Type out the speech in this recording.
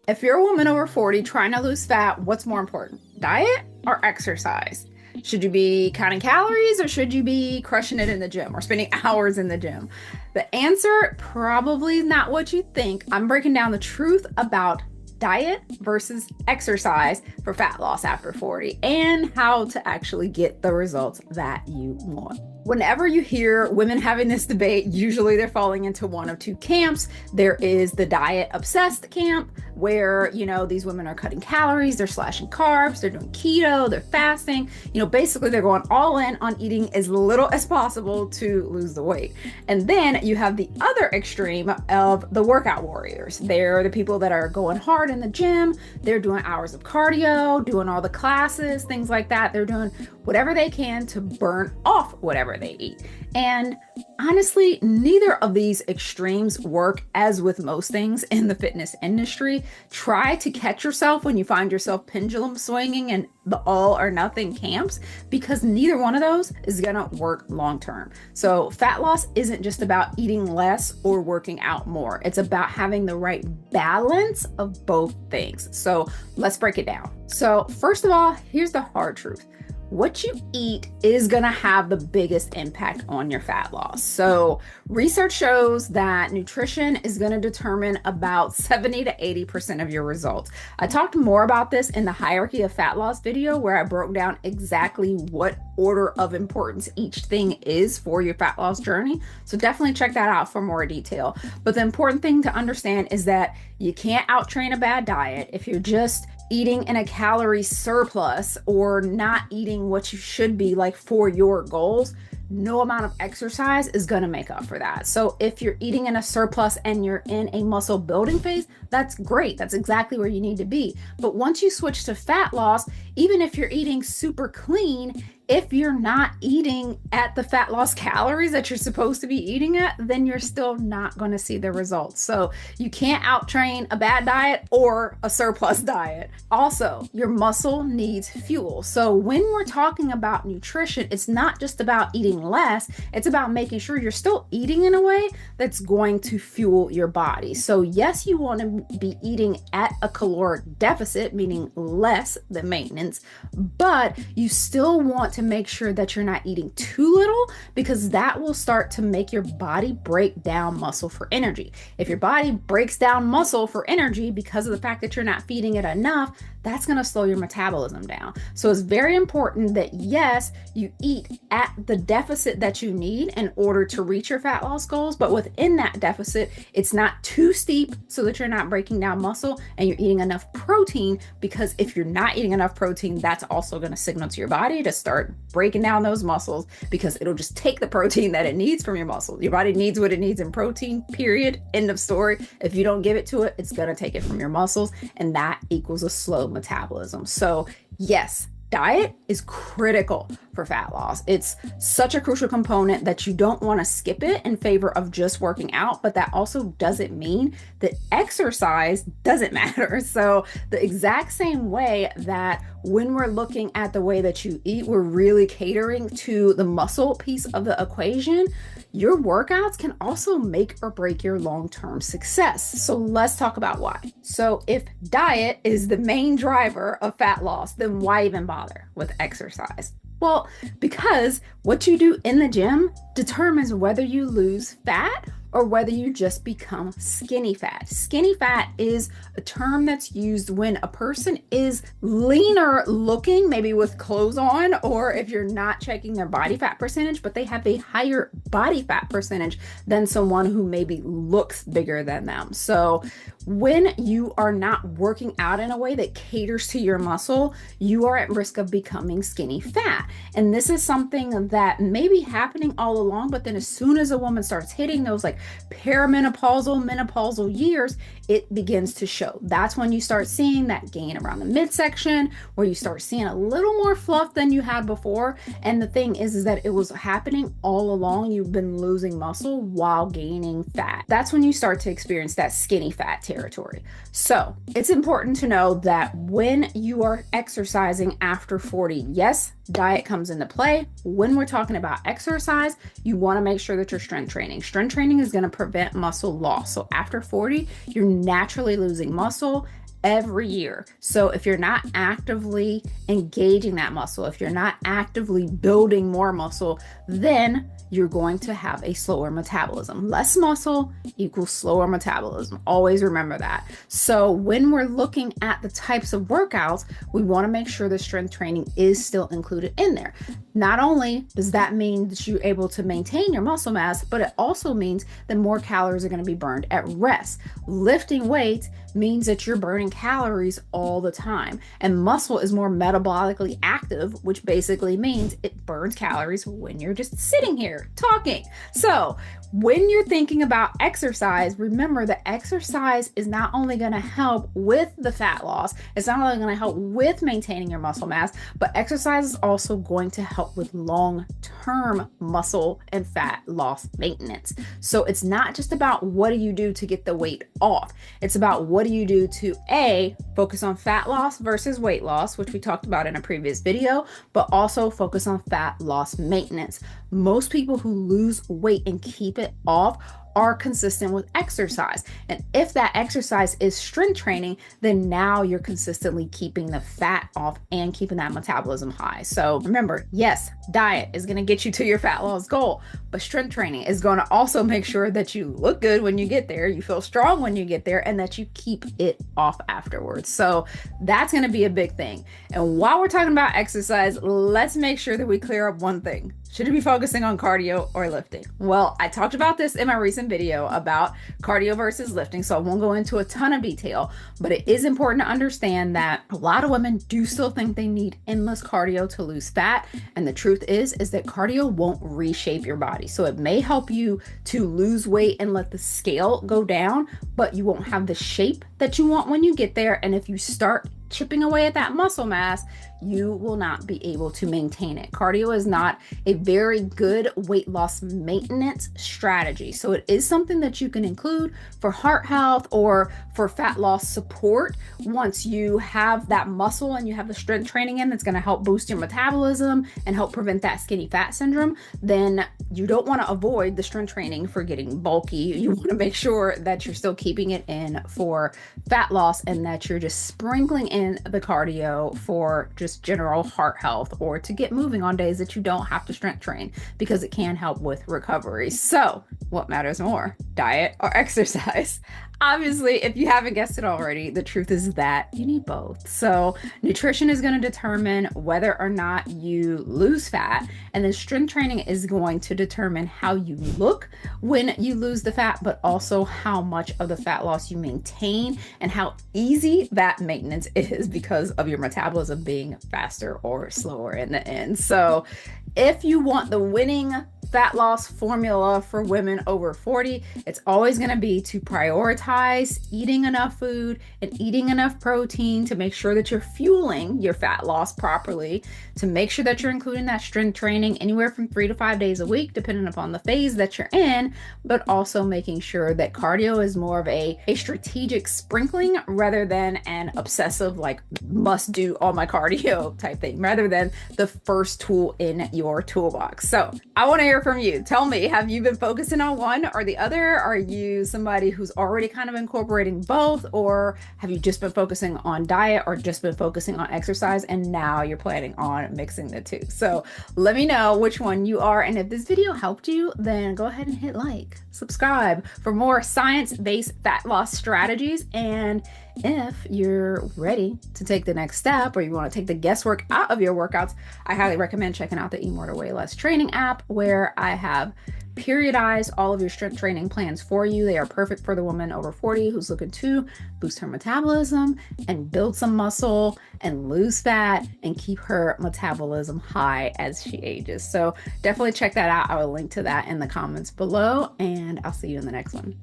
If you're a woman over 40 trying to lose fat, what's more important, diet or exercise? Should you be counting calories or should you be crushing it in the gym or spending hours in the gym? The answer probably is not what you think. I'm breaking down the truth about diet versus exercise for fat loss after 40 and how to actually get the results that you want. Whenever you hear women having this debate, usually they're falling into one of two camps. There is the diet obsessed camp where, these women are cutting calories, they're slashing carbs, they're doing keto, they're fasting. Basically they're going all in on eating as little as possible to lose the weight. And then you have the other extreme of the workout warriors. They're the people that are going hard in the gym. They're doing hours of cardio, doing all the classes, things like that. They're doing whatever they can to burn off whatever they eat. And honestly, neither of these extremes work. As with most things in the fitness industry, try to catch yourself when you find yourself pendulum swinging in the all or nothing camps, because neither one of those is going to work long term. So fat loss isn't just about eating less or working out more. It's about having the right balance of both things. So let's break it down. So first of all, here's the hard truth. What you eat is going to have the biggest impact on your fat loss. So research shows that nutrition is going to determine about 70 to 80% of your results. I talked more about this in the hierarchy of fat loss video, where I broke down exactly what order of importance each thing is for your fat loss journey. So definitely check that out for more detail. But the important thing to understand is that you can't out-train a bad diet. If you're just eating in a calorie surplus or not eating what you should be like for your goals, no amount of exercise is going to make up for that. So if you're eating in a surplus and you're in a muscle building phase, that's great. That's exactly where you need to be. But once you switch to fat loss, even if you're eating super clean, if you're not eating at the fat loss calories that you're supposed to be eating at, then you're still not going to see the results. So you can't out-train a bad diet or a surplus diet. Also, your muscle needs fuel. So when we're talking about nutrition, it's not just about eating less, it's about making sure you're still eating in a way that's going to fuel your body. So yes, you want to be eating at a caloric deficit, meaning less than maintenance, but you still want to make sure that you're not eating too little, because that will start to make your body break down muscle for energy. If your body breaks down muscle for energy because of the fact that you're not feeding it enough, that's going to slow your metabolism down. So it's very important that yes, you eat at the deficit that you need in order to reach your fat loss goals, but within that deficit, it's not too steep so that you're not breaking down muscle, and you're eating enough protein, because if you're not eating enough protein, that's also going to signal to your body to start breaking down those muscles, because it'll just take the protein that it needs from your muscles. Your body needs what it needs in protein, period, end of story. If you don't give it to it, it's going to take it from your muscles, and that equals a slow metabolism. So yes, diet is critical for fat loss. It's such a crucial component that you don't want to skip it in favor of just working out, but that also doesn't mean that exercise doesn't matter. So the exact same way that when we're looking at the way that you eat, we're really catering to the muscle piece of the equation, your workouts can also make or break your long-term success. So let's talk about why. So if diet is the main driver of fat loss, then why even bother with exercise? Well, because what you do in the gym determines whether you lose fat or whether you just become skinny fat. Skinny fat is a term that's used when a person is leaner looking, maybe with clothes on, or if you're not checking their body fat percentage, but they have a higher body fat percentage than someone who maybe looks bigger than them. So when you are not working out in a way that caters to your muscle, you are at risk of becoming skinny fat. And this is something that may be happening all along, but then as soon as a woman starts hitting those like perimenopausal, menopausal years, it begins to show. That's when you start seeing that gain around the midsection, where you start seeing a little more fluff than you had before. And the thing is that it was happening all along. You've been losing muscle while gaining fat. That's when you start to experience that skinny fat territory. So it's important to know that when you are exercising after 40, yes, diet comes into play. When we're talking about exercise, you want to make sure that you're strength training. Strength training is going to prevent muscle loss. So after 40, you're naturally losing muscle. every year. So if you're not actively engaging that muscle, if you're not actively building more muscle, then you're going to have a slower metabolism. Less muscle equals slower metabolism. Always remember that. So when we're looking at the types of workouts, we want to make sure the strength training is still included in there. Not only does that mean that you're able to maintain your muscle mass, but it also means that more calories are going to be burned at rest. Lifting weights means that you're burning calories all the time, and muscle is more metabolically active, which basically means it burns calories when you're just sitting here talking. So when you're thinking about exercise, remember that exercise is not only going to help with the fat loss, it's not only going to help with maintaining your muscle mass, but exercise is also going to help with long-term muscle and fat loss maintenance. So it's not just about what do you do to get the weight off. It's about what do you do to focus on fat loss versus weight loss, which we talked about in a previous video, but also focus on fat loss maintenance. Most people who lose weight and keep it off are consistent with exercise. And if that exercise is strength training, then now you're consistently keeping the fat off and keeping that metabolism high. So remember, yes, diet is going to get you to your fat loss goal, but strength training is going to also make sure that you look good when you get there, you feel strong when you get there, and that you keep it off afterwards. So that's going to be a big thing. And while we're talking about exercise, let's make sure that we clear up one thing. Should you be focusing on cardio or lifting? Well, I talked about this in my recent video about cardio versus lifting, so I won't go into a ton of detail, but it is important to understand that a lot of women do still think they need endless cardio to lose fat. And the truth is that cardio won't reshape your body. So it may help you to lose weight and let the scale go down, but you won't have the shape that you want when you get there. And if you start chipping away at that muscle mass, you will not be able to maintain it. Cardio is not a very good weight loss maintenance strategy. So it is something that you can include for heart health or for fat loss support. Once you have that muscle and you have the strength training in that's going to help boost your metabolism and help prevent that skinny fat syndrome, then you don't want to avoid the strength training for getting bulky. You want to make sure that you're still keeping it in for fat loss and that you're just sprinkling in the cardio for just general heart health or to get moving on days that you don't have to strength train, because it can help with recovery. So what matters more, diet or exercise? Obviously, if you haven't guessed it already, the truth is that you need both. So nutrition is going to determine whether or not you lose fat, and then strength training is going to determine how you look when you lose the fat, but also how much of the fat loss you maintain and how easy that maintenance is because of your metabolism being faster or slower in the end. So if you want the winning fat loss formula for women over 40, it's always going to be to prioritize eating enough food and eating enough protein to make sure that you're fueling your fat loss properly, to make sure that you're including that strength training anywhere from 3 to 5 days a week, depending upon the phase that you're in, but also making sure that cardio is more of a strategic sprinkling rather than an obsessive, like, must do all my cardio type thing, rather than the first tool in your toolbox. So I want to hear from you. Tell me, have you been focusing on one or the other? Are you somebody who's already kind of incorporating both, or have you just been focusing on diet or just been focusing on exercise and now you're planning on mixing the two? So let me know which one you are, and if this video helped you, then go ahead and hit like, subscribe for more science-based fat loss strategies. And if you're ready to take the next step, or you want to take the guesswork out of your workouts, I highly recommend checking out the Eat More to Weigh Less training app, where I have periodized all of your strength training plans for you. They are perfect for the woman over 40 who's looking to boost her metabolism and build some muscle and lose fat and keep her metabolism high as she ages. So definitely check that out. I will link to that in the comments below, and I'll see you in the next one.